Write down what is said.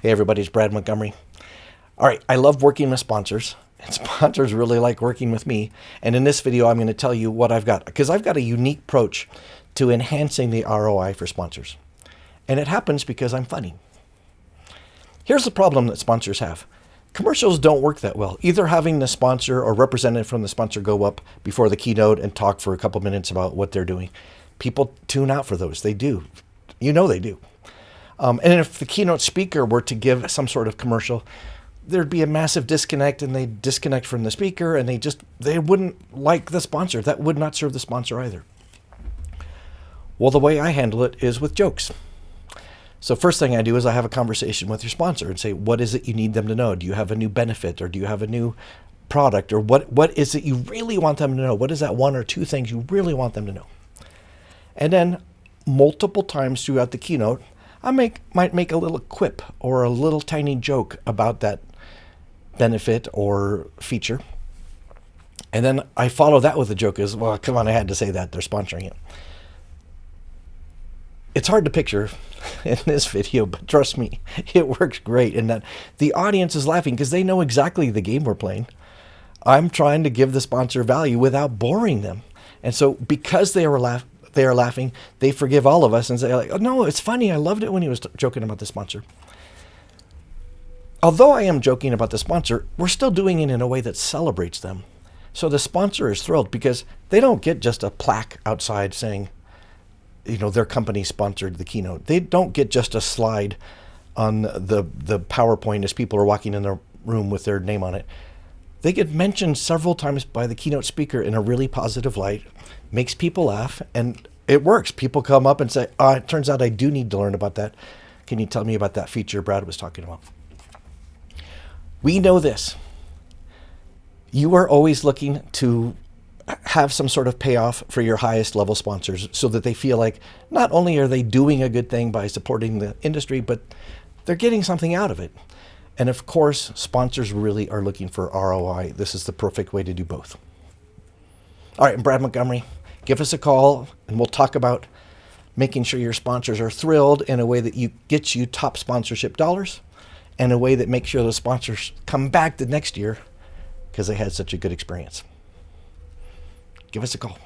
Hey everybody, it's Brad Montgomery. All right, I love working with sponsors, and sponsors really like working with me. And in this video, I'm going to tell you what I've got, because I've got a unique approach to enhancing the ROI for sponsors. And it happens because I'm funny. Here's the problem that sponsors have. Commercials don't work that well. Either having the sponsor or representative from the sponsor go up before the keynote and talk for a couple minutes about what they're doing. People tune out for those. They do. You know they do. And if the keynote speaker were to give some sort of commercial, there'd be a massive disconnect, and they'd disconnect from the speaker, and they wouldn't like the sponsor. That would not serve the sponsor either. Well, the way I handle it is with jokes. So first thing I do is I have a conversation with your sponsor and say, what is it you need them to know? Do you have a new benefit, or do you have a new product, or what is it you really want them to know? What is that one or two things you really want them to know? And then multiple times throughout the keynote, I might make a little quip or a little tiny joke about that benefit or feature. And then I follow that with a joke as, well, come on, I had to say that. They're sponsoring it. It's hard to picture in this video, but trust me, it works great in that the audience is laughing because they know exactly the game we're playing. I'm trying to give the sponsor value without boring them. And so because they are laughing, they forgive all of us and say, like, oh, no, it's funny. I loved it when he was joking about the sponsor. Although I am joking about the sponsor, we're still doing it in a way that celebrates them. So the sponsor is thrilled because they don't get just a plaque outside saying, their company sponsored the keynote. They don't get just a slide on the PowerPoint as people are walking in the room with their name on it. They get mentioned several times by the keynote speaker in a really positive light, makes people laugh, and it works. People come up and say, it turns out I do need to learn about that. Can you tell me about that feature Brad was talking about? We know this. You are always looking to have some sort of payoff for your highest level sponsors so that they feel like not only are they doing a good thing by supporting the industry, but they're getting something out of it. And of course, sponsors really are looking for ROI. This is the perfect way to do both. All right, I'm Brad Montgomery. Give us a call and we'll talk about making sure your sponsors are thrilled in a way that gets you top sponsorship dollars, and a way that makes sure the sponsors come back the next year because they had such a good experience. Give us a call.